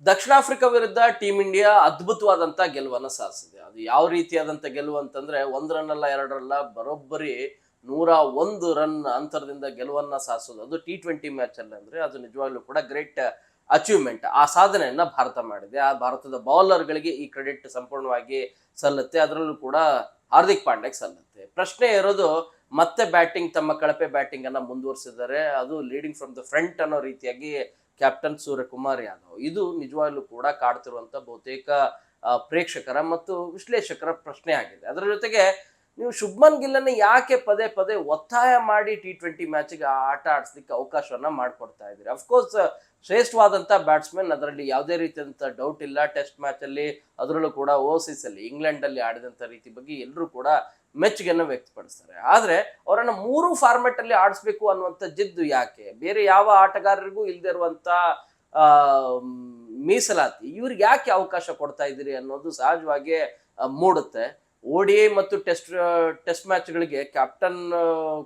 ದಕ್ಷಿಣ Africa ವಿರುದ್ಧ team India ಅದ್ಭುತವಾದಂತ ಗೆಲುವನ್ನ ಸಾಧಿಸಿದೆ. ಅದು ಯಾವ ರೀತಿಯಾದಂತ ಗೆಲುವು ಅಂತಂದ್ರೆ 1 ರನ್ ಅಲ್ಲ 2 ರನ್ ಬರೋಬ್ಬರಿ 101 ರನ್ ಅಂತರದಿಂದ ಗೆಲುವನ್ನ ಸಾಧಿಸೋದು ಅದು T20 ಮ್ಯಾಚ್ ಅಲ್ಲಿ ಅಂದ್ರೆ ಅದು ನಿಜವಾಗ್ಲೂ ಕೂಡ ಗ್ರೇಟ್ ಅಚೀವ್ಮೆಂಟ್. ಆ ಸಾಧನೆಯನ್ನ ಭಾರತ ಮಾಡಿದೆ. ಆ ಭಾರತದ ಬೌಲರ್ಗಳಿಗೆ ಈ ಕ್ರೆಡಿಟ್ ಸಂಪೂರ್ಣವಾಗಿ ಸಲ್ಲುತ್ತೆ. ಅದರಲ್ಲೂ ಕೂಡ ಹಾರ್ದಿಕ್ ಪಾಂಡ್ಯಗೆ ಸಲ್ಲುತ್ತೆ. ಪ್ರಶ್ನೆ ಇರೋದು ಮತ್ತೆ ಬ್ಯಾಟಿಂಗ್ ತಮ್ಮ ಕಳಪೆ ಬ್ಯಾಟಿಂಗ್ ಅನ್ನ ಮುಂದುವರಿಸಿದ್ದಾರೆ. ಅದು ಲೀಡಿಂಗ್ ಫ್ರಮ್ ದ ಫ್ರಂಟ್ ಅನ್ನೋ ರೀತಿಯಾಗಿ ಕ್ಯಾಪ್ಟನ್ ಸೂರ್ಯಕುಮಾರ್ ಯಾದವ್. ಇದು ನಿಜವಾಗ್ಲೂ ಕೂಡ ಕಾಡ್ತಿರುವಂತ ಬಹುತೇಕ ಪ್ರೇಕ್ಷಕರ ಮತ್ತು ವಿಶ್ಲೇಷಕರ ಪ್ರಶ್ನೆ ಆಗಿದೆ. ಅದರ ಜೊತೆಗೆ ನೀವು ಶುಭ್ಮನ್ ಗಿಲ್ಲನ್ನ ಯಾಕೆ ಪದೇ ಪದೇ ಒತ್ತಾಯ ಮಾಡಿ T20 ಮ್ಯಾಚ್ಗೆ ಆಟ ಆಡಿಸ್ಲಿಕ್ಕೆ ಅವಕಾಶವನ್ನ ಮಾಡ್ಕೊಡ್ತಾ ಇದ್ದೀರಿ? ಅಫ್ಕೋರ್ಸ್ ಶ್ರೇಷ್ಠವಾದಂತ ಬ್ಯಾಟ್ಸ್ಮನ್, ಅದರಲ್ಲಿ ಯಾವುದೇ ರೀತಿಯಾದಂತ ಡೌಟ್ ಇಲ್ಲ. ಟೆಸ್ಟ್ ಮ್ಯಾಚ್ ಅಲ್ಲಿ ಅದರಲ್ಲೂ ಕೂಡ ಓವರ್ಸೀಸ್ ಅಲ್ಲಿ ಇಂಗ್ಲೆಂಡ್ ಅಲ್ಲಿ ಆಡಿದಂತ ರೀತಿ ಬಗ್ಗೆ ಎಲ್ಲರೂ ಕೂಡ ಮೆಚ್ಚುಗೆಯನ್ನು ವ್ಯಕ್ತಪಡಿಸ್ತಾರೆ. ಆದ್ರೆ ಅವರನ್ನ 3 ಫಾರ್ಮೆಟ್ ಅಲ್ಲಿ ಆಡಿಸ್ಬೇಕು ಅನ್ನುವಂಥ ಜಿದ್ದು ಯಾಕೆ? ಬೇರೆ ಯಾವ ಆಟಗಾರರಿಗೂ ಇಲ್ಲದೆ ಇರುವಂತ ಆ ಮೀಸಲಾತಿ ಇವ್ರಿಗೆ ಯಾಕೆ ಅವಕಾಶ ಕೊಡ್ತಾ ಇದ್ದೀರಿ ಅನ್ನೋದು ಸಹಜವಾಗಿ ಮೂಡುತ್ತೆ. ODI ಮತ್ತು ಟೆಸ್ಟ್ ಮ್ಯಾಚ್ಗಳಿಗೆ ಕ್ಯಾಪ್ಟನ್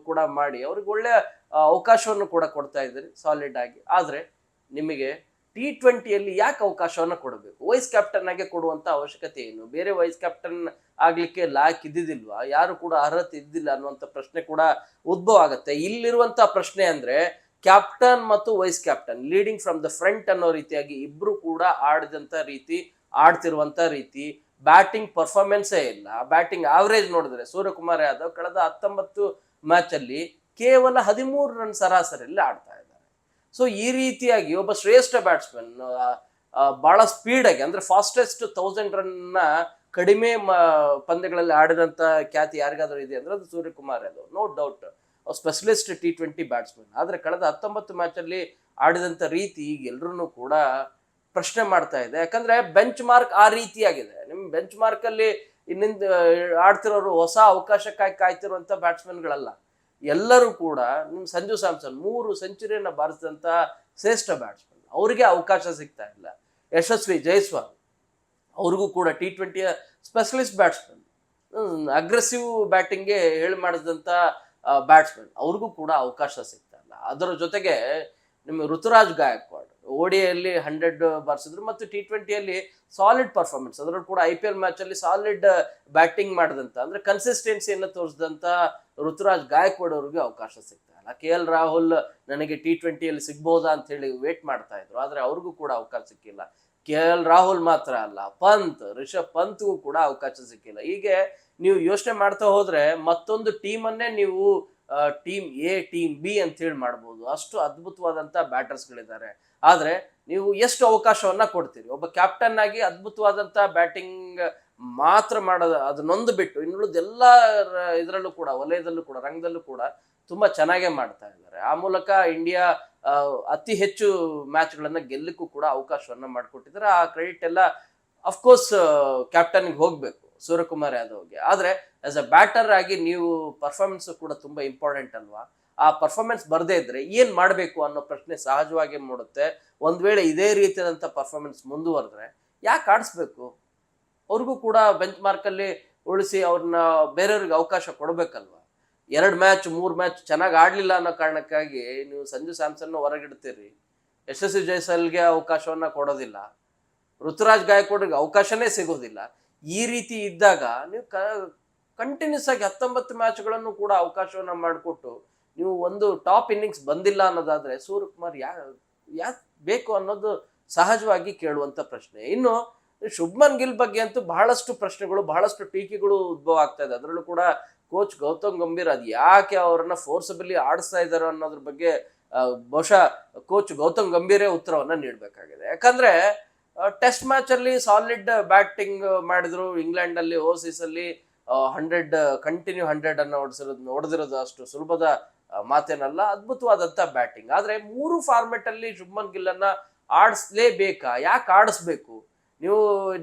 ಕೂಡ ಮಾಡಿ ಅವ್ರಿಗೆ ಒಳ್ಳೆ ಅವಕಾಶವನ್ನು ಕೂಡ ಕೊಡ್ತಾ ಇದ್ದೀರಿ ಸಾಲಿಡ್ ಆಗಿ. ಆದ್ರೆ ನಿಮಗೆ T20ಯಲ್ಲಿ ಯಾಕೆ ಅವಕಾಶವನ್ನ ಕೊಡಬೇಕು? ವೈಸ್ ಕ್ಯಾಪ್ಟನ್ ಆಗಿ ಕೊಡುವಂತ ಅವಶ್ಯಕತೆ ಏನು? ಬೇರೆ ವೈಸ್ ಕ್ಯಾಪ್ಟನ್ ಆಗ್ಲಿಕ್ಕೆ ಲಾಯಕ್ ಇದ್ದಿದ್ದಿಲ್ವಾ? ಯಾರು ಕೂಡ ಅರ್ಹತೆ ಇದ್ದಿಲ್ಲ ಅನ್ನುವಂಥ ಪ್ರಶ್ನೆ ಕೂಡ ಉದ್ಭವ ಆಗುತ್ತೆ. ಇಲ್ಲಿರುವಂತ ಪ್ರಶ್ನೆ ಅಂದ್ರೆ ಕ್ಯಾಪ್ಟನ್ ಮತ್ತು vice captain leading from the front ಅನ್ನೋ ರೀತಿಯಾಗಿ ಇಬ್ರು ಕೂಡ ಆಡಿದಂತ ರೀತಿ, ಆಡ್ತಿರುವಂತ ರೀತಿ, ಬ್ಯಾಟಿಂಗ್ ಪರ್ಫಾರ್ಮೆನ್ಸೇ ಇಲ್ಲ. ಬ್ಯಾಟಿಂಗ್ ಆವರೇಜ್ ನೋಡಿದ್ರೆ ಸೂರ್ಯಕುಮಾರ್ ಯಾದವ್ ಕಳೆದ 19 ಮ್ಯಾಚ್ ಅಲ್ಲಿ ಕೇವಲ 13 ರನ್ ಸರಾಸರಿಯಲ್ಲಿ ಆಡ್ತಾ ಇದ್ದಾರೆ. ಸೊ ಈ ರೀತಿಯಾಗಿ ಒಬ್ಬ ಶ್ರೇಷ್ಠ ಬ್ಯಾಟ್ಸ್ಮನ್ ಬಹಳ ಸ್ಪೀಡ್ ಆಗಿ ಅಂದ್ರೆ ಫಾಸ್ಟೆಸ್ಟ್ 1000 ರನ್ ಕಡಿಮೆ ಪಂದ್ಯಗಳಲ್ಲಿ ಆಡಿದಂತ ಖ್ಯಾತಿ ಯಾರಿಗಾದ್ರೂ ಇದೆ ಅಂದ್ರೆ ಅದು Suryakumar Yadav, no doubt. Specialist T20 batsman. ಆದ್ರೆ ಕಳೆದ 19 ಮ್ಯಾಚ್ ಅಲ್ಲಿ ಆಡಿದಂತ ರೀತಿ ಈಗ ಎಲ್ರೂ ಕೂಡ ಪ್ರಶ್ನೆ ಮಾಡ್ತಾ ಇದೆ. ಯಾಕಂದ್ರೆ ಬೆಂಚ್ ಮಾರ್ಕ್ ಆ ರೀತಿಯಾಗಿದೆ. ನಿಮ್ ಬೆಂಚ್ ಮಾರ್ಕ್ ಅಲ್ಲಿ ಇನ್ನಿಂದ ಆಡ್ತಿರೋರು ಹೊಸ ಅವಕಾಶಕ್ಕಾಗಿ ಕಾಯ್ತಿರುವಂತ ಬ್ಯಾಟ್ಸ್ಮನ್ಗಳಲ್ಲ. ಎಲ್ಲರೂ ಕೂಡ ನಿಮ್ ಸಂಜು ಸ್ಯಾಮ್ಸನ್ 3 ಸೆಂಚುರಿಯನ್ನ ಬಾರಿಸಿದಂತ ಶ್ರೇಷ್ಠ ಬ್ಯಾಟ್ಸ್ಮನ್, ಅವ್ರಿಗೆ ಅವಕಾಶ ಸಿಗ್ತಾ ಇಲ್ಲ. ಯಶಸ್ವಿ ಜೈಸ್ವಾಲ್ ಅವ್ರಿಗೂ ಕೂಡ T20ಯ ಸ್ಪೆಷಲಿಸ್ಟ್ ಬ್ಯಾಟ್ಸ್ಮನ್, ಅಗ್ರೆಸಿವ್ ಬ್ಯಾಟಿಂಗ್ಗೆ ಹೇಳಿ ಮಾಡಿದಂತ ಬ್ಯಾಟ್ಸ್ಮನ್, ಅವ್ರಿಗೂ ಕೂಡ ಅವಕಾಶ ಸಿಗ್ತಾ ಇಲ್ಲ. ಅದರ ಜೊತೆಗೆ ನಿಮ್ಮ ಋತುರಾಜ್ ಗಾಯಕ್ವಾಡ್ ODIಯಲ್ಲಿ 100 ಬಾರಿಸಿದ್ರು ಮತ್ತು T20ಯಲ್ಲಿ ಸಾಲಿಡ್ ಪರ್ಫಾರ್ಮೆನ್ಸ್, ಅದರಲ್ಲೂ ಕೂಡ IPL ಮ್ಯಾಚ್ ಅಲ್ಲಿ ಸಾಲಿಡ್ ಬ್ಯಾಟಿಂಗ್ ಮಾಡಿದಂತ ಅಂದ್ರೆ ಕನ್ಸಿಸ್ಟೆನ್ಸಿಯನ್ನು ತೋರಿಸಿದಂತ ಋತುರಾಜ್ ಗಾಯಕ್ವಾಡ್ ಅವ್ರಿಗೆ ಅವಕಾಶ ಸಿಗ್ತಾ ಇಲ್ಲ. KL ರಾಹುಲ್ ನನಗೆ T20ಯಲ್ಲಿ ಸಿಗ್ಬಹುದಾ ಅಂತ ಹೇಳಿ ವೇಟ್ ಮಾಡ್ತಾ ಇದ್ರು, ಆದ್ರೆ ಅವ್ರಿಗೂ ಕೂಡ ಅವಕಾಶ ಸಿಕ್ಕಿಲ್ಲ. KL ರಾಹುಲ್ ಮಾತ್ರ ಅಲ್ಲ, ರಿಷಬ್ ಪಂತ್ಗೂ ಕೂಡ ಅವಕಾಶ ಸಿಕ್ಕಿಲ್ಲ. ಹೀಗೆ ನೀವು ಯೋಚನೆ ಮಾಡ್ತಾ ಹೋದ್ರೆ ಮತ್ತೊಂದು ಟೀಮನ್ನೇ ನೀವು ಟೀಮ್ A, ಟೀಮ್ B ಅಂತ ಹೇಳಿ ಮಾಡ್ಬೋದು. ಅಷ್ಟು ಅದ್ಭುತವಾದಂತ ಬ್ಯಾಟರ್ಸ್ಗಳಿದ್ದಾರೆ. ಆದ್ರೆ ನೀವು ಎಷ್ಟು ಅವಕಾಶವನ್ನ ಕೊಡ್ತೀರಿ? ಒಬ್ಬ ಕ್ಯಾಪ್ಟನ್ ಆಗಿ ಅದ್ಭುತವಾದಂತ ಬ್ಯಾಟಿಂಗ್ ಮಾತ್ರ ಮಾಡೋದು ಅದನ್ನೊಂದು ಬಿಟ್ಟು ಇನ್ನುಳಿದೆಲ್ಲ ಇದರಲ್ಲೂ ಕೂಡ ವಲಯದಲ್ಲೂ ಕೂಡ ರಂಗದಲ್ಲೂ ಕೂಡ ತುಂಬಾ ಚೆನ್ನಾಗೇ ಮಾಡ್ತಾ ಇದ್ದಾರೆ. ಆ ಮೂಲಕ ಇಂಡಿಯಾ ಅತಿ ಹೆಚ್ಚು ಮ್ಯಾಚ್ಗಳನ್ನ ಗೆಲ್ಲಕ್ಕೂ ಕೂಡ ಅವಕಾಶವನ್ನ ಮಾಡಿಕೊಟ್ಟಿದ್ದಾರೆ. ಆ ಕ್ರೆಡಿಟ್ ಎಲ್ಲ ಅಫ್ಕೋರ್ಸ್ ಕ್ಯಾಪ್ಟನ್ಗೆ ಹೋಗ್ಬೇಕು, ಸೂರ್ಯಕುಮಾರ್ ಯಾದವ್ಗೆ. ಆದ್ರೆ ಆಸ್ ಅ ಬ್ಯಾಟರ್ ಆಗಿ ನೀವು ಪರ್ಫಾರ್ಮೆನ್ಸ್ ಕೂಡ ತುಂಬಾ ಇಂಪಾರ್ಟೆಂಟ್ ಅಲ್ವಾ? ಆ ಪರ್ಫಾರ್ಮೆನ್ಸ್ ಬರದೇ ಇದ್ರೆ ಏನ್ ಮಾಡ್ಬೇಕು ಅನ್ನೋ ಪ್ರಶ್ನೆ ಸಹಜವಾಗಿ ಮೂಡುತ್ತೆ. ಒಂದ್ ವೇಳೆ ಇದೇ ರೀತಿಯಾದಂತ ಪರ್ಫಾರ್ಮೆನ್ಸ್ ಮುಂದುವರೆದ್ರೆ ಯಾಕೆ ಆಡಿಸ್ಬೇಕು? ಅವ್ರಿಗೂ ಕೂಡ ಬೆಂಚ್ ಮಾರ್ಕ್ ಅಲ್ಲಿ ಉಳಿಸಿ ಅವ್ರನ್ನ ಬೇರೆಯವ್ರಿಗೆ ಅವಕಾಶ ಕೊಡ್ಬೇಕಲ್ವಾ? 2 ಮ್ಯಾಚ್ 3 ಮ್ಯಾಚ್ ಚೆನ್ನಾಗಿ ಆಡ್ಲಿಲ್ಲ ಅನ್ನೋ ಕಾರಣಕ್ಕಾಗಿ ನೀವು ಸಂಜು ಸ್ಯಾಮ್ಸನ್ ಹೊರಗಿಡ್ತೀರಿ, ಯಶಸ್ವಿ ಜೈಸ್ವಾಲ್ಗೆ ಅವಕಾಶವನ್ನ ಕೊಡೋದಿಲ್ಲ, ಋತುರಾಜ್ ಗಾಯಕ್ವಾಡ್ಗೆ ಅವಕಾಶನೇ ಸಿಗೋದಿಲ್ಲ. ಈ ರೀತಿ ಇದ್ದಾಗ ನೀವು ಕಂಟಿನ್ಯೂಸ್ ಆಗಿ 19 ಮ್ಯಾಚ್ಗಳನ್ನು ಕೂಡ ಅವಕಾಶವನ್ನ ಮಾಡಿಕೊಟ್ಟು ನೀವು ಒಂದು ಟಾಪ್ ಇನ್ನಿಂಗ್ಸ್ ಬಂದಿಲ್ಲ ಅನ್ನೋದಾದ್ರೆ ಸೂರ್ಯಕುಮಾರ್ ಯಾಕೆ ಬೇಕು ಅನ್ನೋದು ಸಹಜವಾಗಿ ಕೇಳುವಂತ ಪ್ರಶ್ನೆ. ಇನ್ನು ಶುಭ್ಮನ್ ಗಿಲ್ ಬಗ್ಗೆ ಅಂತೂ ಬಹಳಷ್ಟು ಪ್ರಶ್ನೆಗಳು, ಬಹಳಷ್ಟು ಟೀಕೆಗಳು ಉದ್ಭವ ಆಗ್ತಾ ಇದೆ. ಅದರಲ್ಲೂ ಕೂಡ ಕೋಚ್ ಗೌತಮ್ ಗಂಭೀರ್ ಅದ್ ಯಾಕೆ ಅವರನ್ನ ಫೋರ್ಸಬಲಿ ಆಡಿಸ್ತಾ ಇದ್ದಾರೆ ಅನ್ನೋದ್ರ ಬಗ್ಗೆ ಬಹುಶಃ ಕೋಚ್ ಗೌತಮ್ ಗಂಭೀರೇ ಉತ್ತರವನ್ನ ನೀಡಬೇಕಾಗಿದೆ. ಯಾಕಂದ್ರೆ ಟೆಸ್ಟ್ ಮ್ಯಾಚ್ ಅಲ್ಲಿ ಸಾಲಿಡ್ ಬ್ಯಾಟಿಂಗ್ ಮಾಡಿದ್ರು. ಇಂಗ್ಲೆಂಡ್ ಅಲ್ಲಿ ಓವರ್ಸೀಸ್ ಅಲ್ಲಿ 100 ಕಂಟಿನ್ಯೂ 100 ಅನ್ನ ಹೊಡೆದಿರೋದು ಅಷ್ಟು ಸುಲಭದ ಮಾತೇನಲ್ಲ. ಅದ್ಭುತವಾದಂತ ಬ್ಯಾಟಿಂಗ್. ಆದ್ರೆ 3 ಫಾರ್ಮೆಟ್ ಅಲ್ಲಿ ಶುಭ್ಮನ್ ಗಿಲ್ ಅನ್ನ ಆಡಿಸ್ಲೇಬೇಕಾ? ಯಾಕೆ ಆಡಿಸ್ಬೇಕು?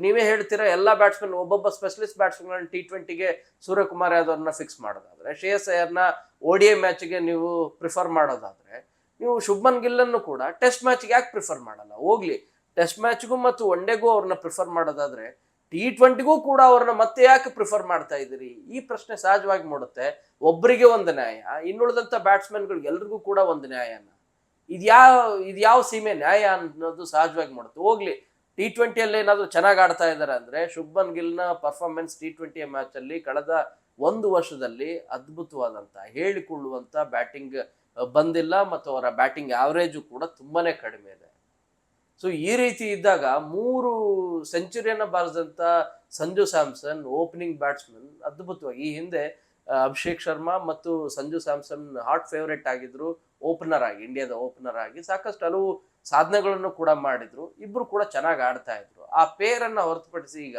ನೀವೇ ಹೇಳ್ತೀರಾ ಎಲ್ಲಾ ಬ್ಯಾಟ್ಸ್ಮನ್ ಒಬ್ಬೊಬ್ಬ ಸ್ಪೆಷಲಿಸ್ಟ್ ಬ್ಯಾಟ್ಸ್ಮನ್ T20ಗೆ ಸೂರ್ಯಕುಮಾರ್ ಯಾದವ್ರನ್ನ ಫಿಕ್ಸ್ ಮಾಡೋದಾದ್ರೆ, ಶ್ರೇಯಸ್ ಅಯ್ಯರ್ನ ODI ಮ್ಯಾಚ್ಗೆ ನೀವು ಪ್ರಿಫರ್ ಮಾಡೋದಾದ್ರೆ, ನೀವು ಶುಭ್ಮನ್ ಗಿಲ್ ಅನ್ನು ಕೂಡ ಟೆಸ್ಟ್ ಮ್ಯಾಚ್ಗೆ ಯಾಕೆ ಪ್ರಿಫರ್ ಮಾಡಲ್ಲ? ಹೋಗ್ಲಿ, ಟೆಸ್ಟ್ ಮ್ಯಾಚ್ಗೂ ಮತ್ತು ಒನ್ ಡೇಗೂ ಅವ್ರನ್ನ ಪ್ರಿಫರ್ ಮಾಡೋದಾದ್ರೆ T20ಗೂ ಕೂಡ ಅವ್ರನ್ನ ಮತ್ತೆ ಯಾಕೆ ಪ್ರಿಫರ್ ಮಾಡ್ತಾ ಇದ್ದೀರಿ? ಈ ಪ್ರಶ್ನೆ ಸಹಜವಾಗಿ ಮೂಡುತ್ತೆ. ಒಬ್ಬರಿಗೆ ಒಂದು ನ್ಯಾಯ, ಇನ್ನುಳಿದಂತ ಬ್ಯಾಟ್ಸ್ಮನ್ಗಳಿಗೆ ಎಲ್ರಿಗೂ ಕೂಡ ಒಂದು ನ್ಯಾಯನ? ಇದ್ಯಾವ ಸೀಮೆ ನ್ಯಾಯ ಅನ್ನೋದು ಸಹಜವಾಗಿ ಮೂಡುತ್ತೆ. ಹೋಗ್ಲಿ, T20 ಏನಾದ್ರು ಚೆನ್ನಾಗಿ ಆಡ್ತಾ ಇದ್ದಾರೆ ಅಂದ್ರೆ ಶುಭ್ಮನ್ ಗಿಲ್ನ ಪರ್ಫಾರ್ಮೆನ್ಸ್ T20 ಮ್ಯಾಚ್ ಅಲ್ಲಿ ಕಳೆದ 1 ವರ್ಷದಲ್ಲಿ ಅದ್ಭುತವಾದಂತ ಹೇಳಿಕೊಳ್ಳುವಂತ ಬ್ಯಾಟಿಂಗ್ ಬಂದಿಲ್ಲ, ಮತ್ತು ಅವರ ಬ್ಯಾಟಿಂಗ್ ಆವರೇಜು ಕೂಡ ತುಂಬಾನೇ ಕಡಿಮೆ ಇದೆ. ಸೊ ಈ ರೀತಿ ಇದ್ದಾಗ 3 ಸೆಂಚುರಿಯನ್ನ ಬಾರಿಸಿದಂತ ಸಂಜು ಸ್ಯಾಮ್ಸನ್ ಓಪನಿಂಗ್ ಬ್ಯಾಟ್ಸ್ಮನ್ ಅದ್ಭುತವಾಗಿ, ಈ ಹಿಂದೆ ಅಭಿಷೇಕ್ ಶರ್ಮಾ ಮತ್ತು ಸಂಜು ಸ್ಯಾಮ್ಸನ್ ಹಾಟ್ ಫೇವರೇಟ್ ಆಗಿದ್ರು ಓಪನರ್ ಆಗಿ, ಇಂಡಿಯಾದ ಓಪನರ್ ಆಗಿ ಸಾಕಷ್ಟು ಹಲವು ಸಾಧನೆಗಳನ್ನು ಕೂಡ ಮಾಡಿದ್ರು. ಇಬ್ರು ಕೂಡ ಚೆನ್ನಾಗಿ ಆಡ್ತಾ ಇದ್ರು. ಆ ಪೇರ್ ಅನ್ನ ಹೊರತುಪಡಿಸಿ ಈಗ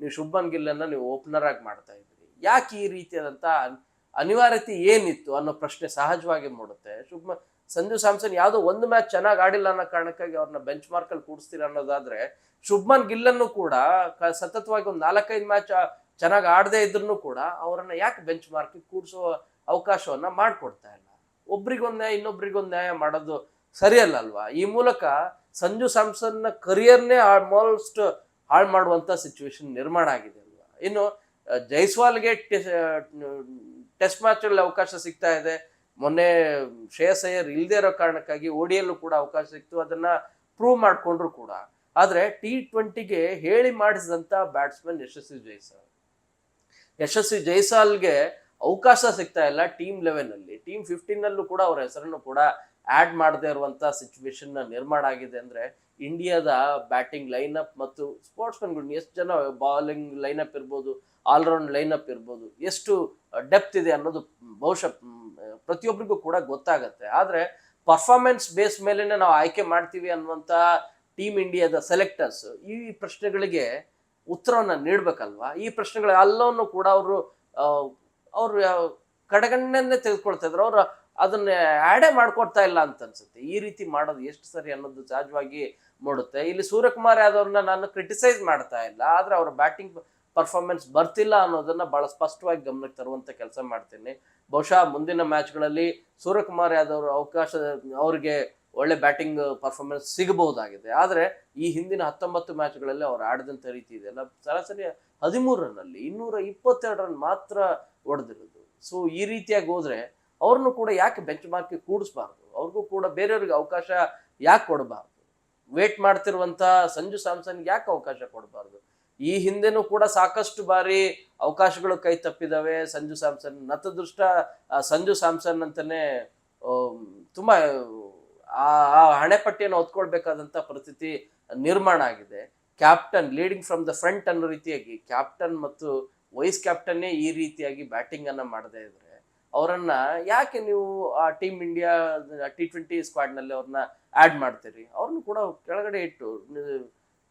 ನೀವು ಶುಭ್ಮನ್ ಗಿಲ್ ಅನ್ನ ನೀವು ಓಪನರ್ ಆಗಿ ಮಾಡ್ತಾ ಇದ್ರಿ. ಯಾಕೆ ಈ ರೀತಿಯಾದಂತ ಅನಿವಾರ್ಯತೆ ಏನಿತ್ತು ಅನ್ನೋ ಪ್ರಶ್ನೆ ಸಹಜವಾಗಿ ಮೂಡುತ್ತೆ. ಸಂಜು ಸ್ಯಾಮ್ಸನ್ ಯಾವುದೋ ಒಂದು ಮ್ಯಾಚ್ ಚೆನ್ನಾಗಿ ಆಡಿಲ್ಲ ಅನ್ನೋ ಕಾರಣಕ್ಕಾಗಿ ಅವ್ರನ್ನ ಬೆಂಚ್ ಮಾರ್ಕ್ ಅಲ್ಲಿ ಕೂಡಿಸ್ತೀರ ಅನ್ನೋದಾದ್ರೆ, ಶುಭ್ಮನ್ ಗಿಲ್ ಅನ್ನು ಕೂಡ ಸತತವಾಗಿ ಒಂದು 4-5 ಮ್ಯಾಚ್ ಚೆನ್ನಾಗಿ ಆಡದೇ ಇದ್ರು ಕೂಡ ಅವರನ್ನ ಯಾಕೆ ಬೆಂಚ್ ಮಾರ್ಕ್ ಕೂಡಿಸೋ ಅವಕಾಶವನ್ನ ಮಾಡ್ಕೊಡ್ತಾ ಇಲ್ಲ? ಒಬ್ರಿಗೊಂದ್ ನ್ಯಾಯ ಇನ್ನೊಬ್ರಿಗೊಂದ್ ನ್ಯಾಯ ಮಾಡೋದು ಸರಿಯಲ್ಲ ಅಲ್ವಾ? ಈ ಮೂಲಕ ಸಂಜು ಸ್ಯಾಮ್ಸನ್ ನ ಕರಿಯರ್ನೇ ಆಲ್ಮೋಸ್ಟ್ ಹಾಳು ಮಾಡುವಂತ ಸಿಚುವೇಶನ್ ನಿರ್ಮಾಣ ಆಗಿದೆ ಅಲ್ವಾ? ಇನ್ನು ಜೈಸ್ವಾಲ್ಗೆ ಟೆಸ್ಟ್ ಮ್ಯಾಚ್ ಅಲ್ಲಿ ಅವಕಾಶ ಸಿಗ್ತಾ ಇದೆ. ಮೊನ್ನೆ ಶ್ರೇಯಸ್ ಅಯ್ಯರ್ ಇಲ್ದೇ ಇರೋ ಕಾರಣಕ್ಕಾಗಿ ಓಡಿಯಲ್ಲೂ ಕೂಡ ಅವಕಾಶ ಸಿಕ್ತು, ಅದನ್ನ ಪ್ರೂವ್ ಮಾಡ್ಕೊಂಡ್ರು ಕೂಡ. ಆದ್ರೆ T20ಗೆ ಹೇಳಿ ಮಾಡಿಸಿದಂತ ಬ್ಯಾಟ್ಸ್ಮನ್ ಯಶಸ್ವಿ ಜೈಸ್ವಾಲ್ಗೆ ಅವಕಾಶ ಸಿಗ್ತಾ ಇಲ್ಲ ಟೀಮ್ 11 ಅಲ್ಲಿ. ಟೀಮ್ 15 ಅಲ್ಲೂ ಕೂಡ ಅವರ ಹೆಸರನ್ನು ಕೂಡ ಆಡ್ ಮಾಡದೇ ಇರುವಂತ ಸಿಚುವೇಶನ್ ನಿರ್ಮಾಣ ಆಗಿದೆ. ಅಂದ್ರೆ ಇಂಡಿಯಾದ ಬ್ಯಾಟಿಂಗ್ ಲೈನಪ್ ಮತ್ತು ಸ್ಪೋರ್ಟ್ಸ್ಮನ್ಗಳು ಎಷ್ಟು ಜನ, ಬಾಲಿಂಗ್ ಲೈನಪ್ ಇರ್ಬೋದು, ಆಲ್ರೌಂಡ್ ಲೈನಪ್ ಇರ್ಬೋದು, ಎಷ್ಟು ಡೆಪ್ತ್ ಇದೆ ಅನ್ನೋದು ಬಹುಶಃ ಪ್ರತಿಯೊಬ್ಬರಿಗೂ ಕೂಡ ಗೊತ್ತಾಗತ್ತೆ. ಆದ್ರೆ ಪರ್ಫಾರ್ಮೆನ್ಸ್ ಬೇಸ್ ಮೇಲೆನೆ ನಾವು ಆಯ್ಕೆ ಮಾಡ್ತೀವಿ ಅನ್ನುವಂತ ಟೀಮ್ ಇಂಡಿಯಾದ ಸೆಲೆಕ್ಟರ್ಸ್ ಈ ಪ್ರಶ್ನೆಗಳಿಗೆ ಉತ್ತರವನ್ನ ನೀಡ್ಬೇಕಲ್ವಾ? ಈ ಪ್ರಶ್ನೆಗಳ ಎಲ್ಲವನ್ನು ಕೂಡ ಅವರು ಕಡೆಗಣ್ಣನ್ನೇ ತೆಗೆದುಕೊಳ್ತಾ ಇದ್ರು. ಅವ್ರು ಅದನ್ನ ಆಡೇ ಮಾಡ್ಕೊಡ್ತಾ ಇಲ್ಲ ಅಂತ ಅನ್ಸುತ್ತೆ. ಈ ರೀತಿ ಮಾಡೋದು ಎಷ್ಟು ಸರಿ ಅನ್ನೋದು ಸಹಜವಾಗಿ ಮೂಡುತ್ತೆ. ಇಲ್ಲಿ ಸೂರ್ಯಕುಮಾರ್ ಯಾದವ್ರನ್ನ ನಾನು ಕ್ರಿಟಿಸೈಸ್ ಮಾಡ್ತಾ ಇಲ್ಲ, ಆದ್ರೆ ಅವ್ರ ಬ್ಯಾಟಿಂಗ್ ಪರ್ಫಾರ್ಮೆನ್ಸ್ ಬರ್ತಿಲ್ಲ ಅನ್ನೋದನ್ನ ಬಹಳ ಸ್ಪಷ್ಟವಾಗಿ ಗಮನಕ್ಕೆ ತರುವಂತ ಕೆಲಸ ಮಾಡ್ತೀನಿ. ಬಹುಶಃ ಮುಂದಿನ ಮ್ಯಾಚ್ಗಳಲ್ಲಿ ಸೂರ್ಯಕುಮಾರ್ ಯಾದವ್ ಅವಕಾಶ, ಅವ್ರಿಗೆ ಒಳ್ಳೆ ಬ್ಯಾಟಿಂಗ್ ಪರ್ಫಾರ್ಮೆನ್ಸ್ ಸಿಗಬಹುದಾಗಿದೆ. ಆದ್ರೆ ಈ ಹಿಂದಿನ 19 ಮ್ಯಾಚ್ಗಳಲ್ಲಿ ಅವ್ರು ಆಡಿದಂತ ರೀತಿ ಇದೆಯಲ್ಲ, ಸರಾಸರಿ 13 ರನ್ನಲ್ಲಿ 222 ರನ್ ಮಾತ್ರ ಹೊಡೆದಿರೋದು. ಸೊ ಈ ರೀತಿಯಾಗಿ ಹೋದ್ರೆ ಅವ್ರನ್ನು ಕೂಡ ಯಾಕೆ ಬೆಂಚ್ ಮಾರ್ಕ್ ಕೂಡಿಸ್ಬಾರ್ದು? ಅವ್ರಿಗೂ ಕೂಡ ಬೇರೆಯವ್ರಿಗೆ ಅವಕಾಶ ಯಾಕೆ ಕೊಡಬಾರ್ದು? ವೇಟ್ ಮಾಡ್ತಿರುವಂತ ಸಂಜು ಸ್ಯಾಮ್ಸನ್ ಯಾಕೆ ಅವಕಾಶ ಕೊಡಬಾರ್ದು? ಈ ಹಿಂದೆನೂ ಕೂಡ ಸಾಕಷ್ಟು ಬಾರಿ ಅವಕಾಶಗಳು ಕೈ ತಪ್ಪಿದಾವೆ ಸಂಜು ಸ್ಯಾಮ್ಸನ್. ನತದೃಷ್ಟ ಸಂಜು ಸ್ಯಾಮ್ಸನ್ ಅಂತಾನೆ ತುಂಬಾ ಆ ಹಣೆಪಟ್ಟಿಯನ್ನು ಹೊತ್ಕೊಳ್ಬೇಕಾದಂತ ಪರಿಸ್ಥಿತಿ ನಿರ್ಮಾಣ ಆಗಿದೆ. Captain leading from the front ಅನ್ನೋ ರೀತಿಯಾಗಿ ಕ್ಯಾಪ್ಟನ್ ಮತ್ತು ವೈಸ್ ಕ್ಯಾಪ್ಟನ್ನೇ ಈ ರೀತಿಯಾಗಿ ಬ್ಯಾಟಿಂಗ್ ಅನ್ನ ಮಾಡದೇ ಇದ್ರೆ ಅವರನ್ನ ಯಾಕೆ ನೀವು ಆ ಟೀಮ್ ಇಂಡಿಯಾ T20 ಸ್ಕ್ವಾಡ್ ನಲ್ಲಿ ಅವ್ರನ್ನ ಆಡ್ ಮಾಡ್ತೀರಿ? ಅವ್ರನ್ನ ಕೂಡ ಕೆಳಗಡೆ ಇಟ್ಟು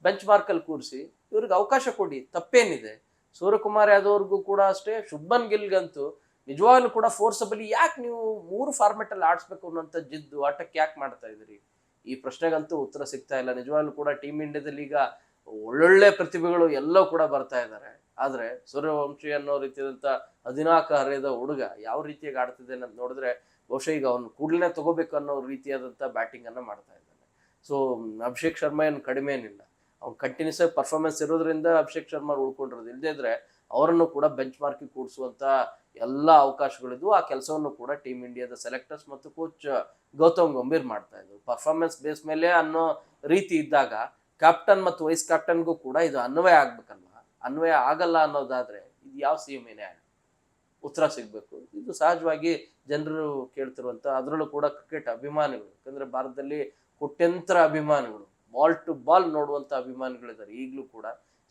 ಬೆಂಚ್ ಮಾರ್ಕ್ ಅಲ್ಲಿ ಕೂರಿಸಿ ಇವ್ರಿಗೆ ಅವಕಾಶ ಕೊಡಿ, ತಪ್ಪೇನಿದೆ? ಸೂರ್ಯಕುಮಾರ್ ಯಾದವ್ರಿಗೂ ಕೂಡ ಅಷ್ಟೇ, ಶುಭ್ಮನ್ ಗಿಲ್ಗಂತೂ ನಿಜವಾಗ್ಲೂ ಕೂಡ ಫೋರ್ಸಬಲಿ ಯಾಕೆ ನೀವು 3 ಫಾರ್ಮೆಟ್ ಅಲ್ಲಿ ಆಡಿಸ್ಬೇಕು ಅನ್ನೋಂಥ ಜಿದ್ದು ಆಟಕ್ಕೆ ಯಾಕೆ ಮಾಡ್ತಾ ಇದ್ರಿ? ಈ ಪ್ರಶ್ನೆಗಂತೂ ಉತ್ತರ ಸಿಗ್ತಾ ಇಲ್ಲ. ನಿಜವಾಗ್ಲೂ ಕೂಡ ಟೀಮ್ ಇಂಡಿಯಾದಲ್ಲಿ ಈಗ ಒಳ್ಳೊಳ್ಳೆ ಪ್ರತಿಭೆಗಳು ಎಲ್ಲೋ ಕೂಡ ಬರ್ತಾ ಇದ್ದಾರೆ. ಆದ್ರೆ ಸೂರ್ಯವಂಶಿ ಅನ್ನೋ ರೀತಿಯಾದಂತ 14 ಹರೆಯದ ಹುಡುಗ ಯಾವ ರೀತಿಯಾಗಿ ಆಡ್ತಿದೆ ಅಂತ ನೋಡಿದ್ರೆ ಬಹುಶಃ ಈಗ ಅವ್ನು ಕೂಡಲೇ ತಗೋಬೇಕು ಅನ್ನೋ ರೀತಿಯಾದಂತ ಬ್ಯಾಟಿಂಗ್ ಅನ್ನ ಮಾಡ್ತಾ ಇದ್ದಾನೆ. ಸೊ ಅಭಿಷೇಕ್ ಶರ್ಮಾ ಏನು ಕಡಿಮೆ ಏನಿಲ್ಲ, ಅವ್ನು ಕಂಟಿನ್ಯೂಸ್ ಆಗಿ ಪರ್ಫಾರ್ಮೆನ್ಸ್ ಇರೋದ್ರಿಂದ ಅಭಿಷೇಕ್ ಶರ್ಮಾ ಉಳ್ಕೊಂಡಿರೋದು. ಇಲ್ಲದೇ ಇದ್ರೆ ಅವರನ್ನು ಕೂಡ ಬೆಂಚ್ ಮಾರ್ಕ್ ಕೂಡಿಸುವಂತ ಎಲ್ಲ ಅವಕಾಶಗಳಿದ್ವು. ಆ ಕೆಲಸವನ್ನು ಕೂಡ ಟೀಮ್ ಇಂಡಿಯಾದ ಸೆಲೆಕ್ಟರ್ಸ್ ಮತ್ತು ಕೋಚ್ ಗೌತಮ್ ಗಂಭೀರ್ ಮಾಡ್ತಾ ಇದ್ರು. ಪರ್ಫಾರ್ಮೆನ್ಸ್ ಬೇಸ್ ಮೇಲೆ ಅನ್ನೋ ರೀತಿ ಇದ್ದಾಗ ಕ್ಯಾಪ್ಟನ್ ಮತ್ತು ವೈಸ್ ಕ್ಯಾಪ್ಟನ್ಗೂ ಕೂಡ ಇದು ಅನ್ವಯ ಆಗ್ಬೇಕಲ್ವಾ? ಅನ್ವಯ ಆಗಲ್ಲ ಅನ್ನೋದಾದ್ರೆ ಇದು ಯಾವ ನ್ಯಾಯ? ಉತ್ತರ ಸಿಗ್ಬೇಕು. ಇದು ಸಹಜವಾಗಿ ಜನರು ಕೇಳ್ತಿರುವಂತ, ಅದರಲ್ಲೂ ಕೂಡ ಕ್ರಿಕೆಟ್ ಅಭಿಮಾನಿಗಳು, ಯಾಕಂದ್ರೆ ಭಾರತದಲ್ಲಿ ಕೋಟ್ಯಂತರ ಅಭಿಮಾನಿಗಳು, ಬಾಲ್ ಟು ಬಾಲ್ ನೋಡುವಂತ ಅಭಿಮಾನಿಗಳಿದ್ದಾರೆ ಈಗಲೂ ಕೂಡ.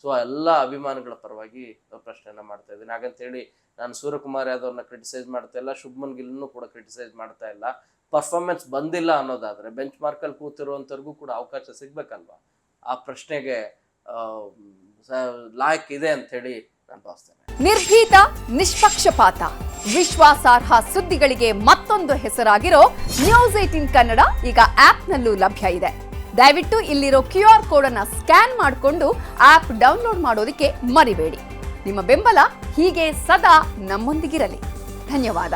ಸೊ ಎಲ್ಲ ಅಭಿಮಾನಿಗಳ ಪರವಾಗಿ ಪ್ರಶ್ನೆಯನ್ನ ಮಾಡ್ತಾ ಇದ್ದೀನಿ. ಹಾಗಂತ ಹೇಳಿ ನಾನು ಸೂರ್ಯಕುಮಾರ್ ಯಾದವ್ರನ್ನ ಕ್ರಿಟಿಸೈಸ್ ಮಾಡ್ತಾ ಇಲ್ಲ, ಶುಭ್ಮನ್ ಗಿಲ್ನು ಕೂಡ ಕ್ರಿಟಿಸೈಸ್ ಮಾಡ್ತಾ ಇಲ್ಲ. ಪರ್ಫಾರ್ಮೆನ್ಸ್ ಬಂದಿಲ್ಲ ಅನ್ನೋದಾದ್ರೆ ಬೆಂಚ್ ಮಾರ್ಕ್ ಅಲ್ಲಿ ಕೂತಿರುವಂತವ್ರಿಗೂ ಕೂಡ ಅವಕಾಶ ಸಿಗ್ಬೇಕಲ್ವಾ? ಆ ಪ್ರಶ್ನೆಗೆ ಲಾಯಕ್ ಇದೆ ಅಂತ ಹೇಳಿ ನಾನು ಭಾವಿಸ್ತೇನೆ. ನಿರ್ಭೀತ, ನಿಷ್ಪಕ್ಷಪಾತ, ವಿಶ್ವಾಸಾರ್ಹ ಸುದ್ದಿಗಳಿಗೆ ಮತ್ತೊಂದು ಹೆಸರಾಗಿರೋ News18 ಕನ್ನಡ ಈಗ ಆಪ್ನಲ್ಲೂ ಲಭ್ಯ ಇದೆ. ದಯವಿಟ್ಟು ಇಲ್ಲಿರೋ QR ಕೋಡ್ ಅನ್ನ ಸ್ಕ್ಯಾನ್ ಮಾಡಿಕೊಂಡು ಆಪ್ ಡೌನ್ಲೋಡ್ ಮಾಡೋದಕ್ಕೆ ಮರಿಬೇಡಿ. ನಿಮ್ಮ ಬೆಂಬಲ ಹೀಗೆ ಸದಾ ನಮ್ಮೊಂದಿಗಿರಲಿ. ಧನ್ಯವಾದ.